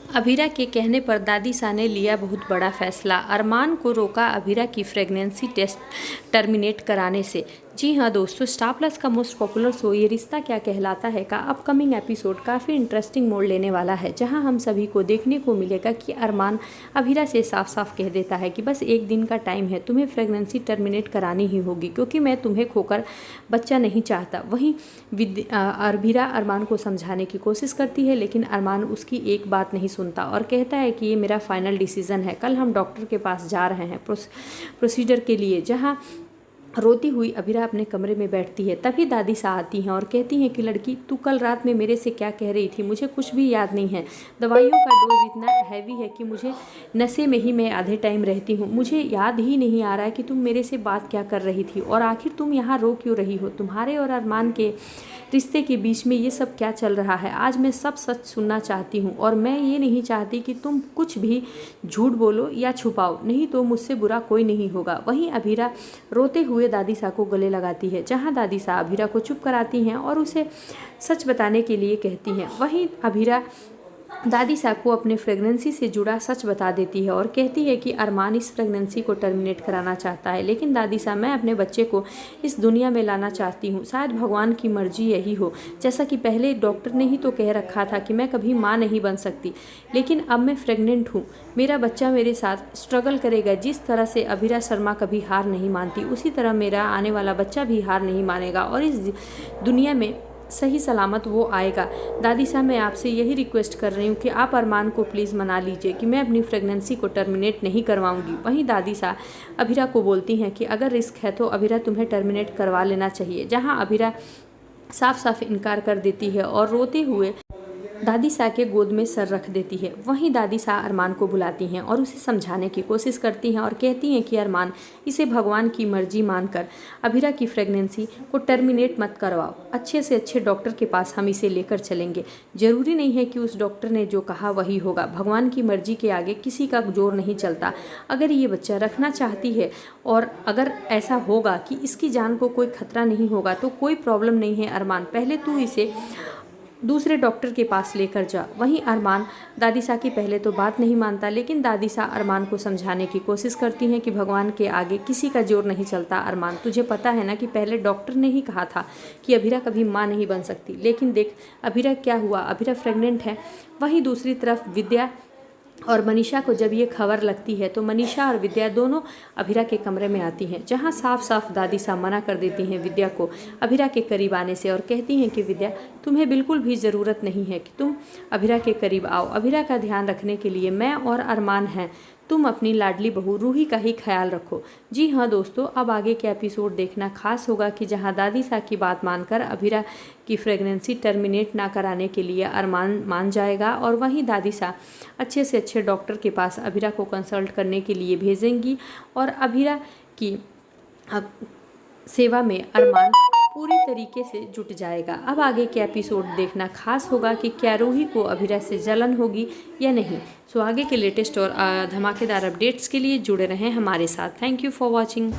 अभीरा के कहने पर दादीसा ने लिया बहुत बड़ा फैसला। अरमान को रोका अभीरा की प्रेगनेंसी टेस्ट टर्मिनेट कराने से। जी हाँ दोस्तों, स्टार प्लस का मोस्ट पॉपुलर शो ये रिश्ता क्या कहलाता है का अपकमिंग एपिसोड काफ़ी इंटरेस्टिंग मोड़ लेने वाला है, जहां हम सभी को देखने को मिलेगा कि अरमान अभीरा से साफ साफ कह देता है कि बस एक दिन का टाइम है, तुम्हें प्रेगनेंसी टर्मिनेट करानी ही होगी क्योंकि मैं तुम्हें खोकर बच्चा नहीं चाहता। वहीं अभीरा अरमान को समझाने की कोशिश करती है, लेकिन अरमान उसकी एक बात नहीं सुनता और कहता है कि ये मेरा फाइनल डिसीज़न है। कल हम डॉक्टर के पास जा रहे हैं प्रोसीजर के लिए। जहां रोती हुई अभीरा अपने कमरे में बैठती है, तभी दादीसा आती हैं और कहती हैं कि लड़की, तू कल रात में मेरे से क्या कह रही थी? मुझे कुछ भी याद नहीं है। दवाइयों का डोज इतना हैवी है कि मुझे नशे में ही मैं आधे टाइम रहती हूँ। मुझे याद ही नहीं आ रहा है कि तुम मेरे से बात क्या कर रही थी और आखिर तुम यहाँ रो क्यों रही हो? तुम्हारे और अरमान के रिश्ते के बीच में ये सब क्या चल रहा है? आज मैं सब सच सुनना चाहती हूँ और मैं ये नहीं चाहती कि तुम कुछ भी झूठ बोलो या छुपाओ, नहीं तो मुझसे बुरा कोई नहीं होगा। वहीं अभीरा रोते हुए दादीसा को गले लगाती है, जहाँ दादीसा अभीरा को चुप कराती हैं और उसे सच बताने के लिए कहती हैं। वहीं अभीरा दादीसा को अपने प्रेगनेंसी से जुड़ा सच बता देती है और कहती है कि अरमान इस प्रेगनेंसी को टर्मिनेट कराना चाहता है, लेकिन दादीसा, मैं अपने बच्चे को इस दुनिया में लाना चाहती हूँ। शायद भगवान की मर्जी यही हो। जैसा कि पहले डॉक्टर ने ही तो कह रखा था कि मैं कभी माँ नहीं बन सकती, लेकिन अब मैं प्रेग्नेंट हूँ। मेरा बच्चा मेरे साथ स्ट्रगल करेगा। जिस तरह से अभीरा शर्मा कभी हार नहीं मानती, उसी तरह मेरा आने वाला बच्चा भी हार नहीं मानेगा और इस दुनिया में सही सलामत वो आएगा। दादीसा, मैं आपसे यही रिक्वेस्ट कर रही हूँ कि आप अरमान को प्लीज़ मना लीजिए कि मैं अपनी प्रेगनेंसी को टर्मिनेट नहीं करवाऊँगी। वहीं दादीसा अभीरा को बोलती हैं कि अगर रिस्क है तो अभीरा तुम्हें टर्मिनेट करवा लेना चाहिए, जहाँ अभीरा साफ साफ इनकार कर देती है और रोते हुए दादीसा के गोद में सर रख देती है। वहीं दादीसा अरमान को बुलाती हैं और उसे समझाने की कोशिश करती हैं और कहती हैं कि अरमान, इसे भगवान की मर्जी मानकर अभीरा की प्रेगनेंसी को टर्मिनेट मत करवाओ। अच्छे से अच्छे डॉक्टर के पास हम इसे लेकर चलेंगे। ज़रूरी नहीं है कि उस डॉक्टर ने जो कहा वही होगा। भगवान की मर्जी के आगे किसी का जोर नहीं चलता। अगर ये बच्चा रखना चाहती है और अगर ऐसा होगा कि इसकी जान को कोई खतरा नहीं होगा तो कोई प्रॉब्लम नहीं है। अरमान, पहले तू इसे दूसरे डॉक्टर के पास लेकर जा। वहीं अरमान दादीसा की पहले तो बात नहीं मानता, लेकिन दादीसा अरमान को समझाने की कोशिश करती हैं कि भगवान के आगे किसी का जोर नहीं चलता। अरमान, तुझे पता है ना कि पहले डॉक्टर ने ही कहा था कि अभीरा कभी माँ नहीं बन सकती, लेकिन देख अभीरा क्या हुआ, अभीरा प्रेग्नेंट है। वहीं दूसरी तरफ विद्या और मनीषा को जब ये खबर लगती है तो मनीषा और विद्या दोनों अभीरा के कमरे में आती हैं, जहां साफ साफ दादीसा मना कर देती हैं विद्या को अभीरा के करीब आने से और कहती हैं कि विद्या, तुम्हें बिल्कुल भी ज़रूरत नहीं है कि तुम अभीरा के करीब आओ। अभीरा का ध्यान रखने के लिए मैं और अरमान हैं। तुम अपनी लाडली बहू रूही का ही ख्याल रखो। जी हाँ दोस्तों, अब आगे के एपिसोड देखना खास होगा कि जहाँ दादीसा की बात मानकर अभीरा की प्रेगनेंसी टर्मिनेट ना कराने के लिए अरमान मान जाएगा और वहीं दादीसा अच्छे से अच्छे डॉक्टर के पास अभीरा को कंसल्ट करने के लिए भेजेंगी और अभीरा की सेवा में अरमान पूरी तरीके से जुट जाएगा। अब आगे के एपिसोड देखना खास होगा कि क्या रूही को अभीरा से जलन होगी या नहीं। सो आगे के लेटेस्ट और धमाकेदार अपडेट्स के लिए जुड़े रहें हमारे साथ। Thank you for watching.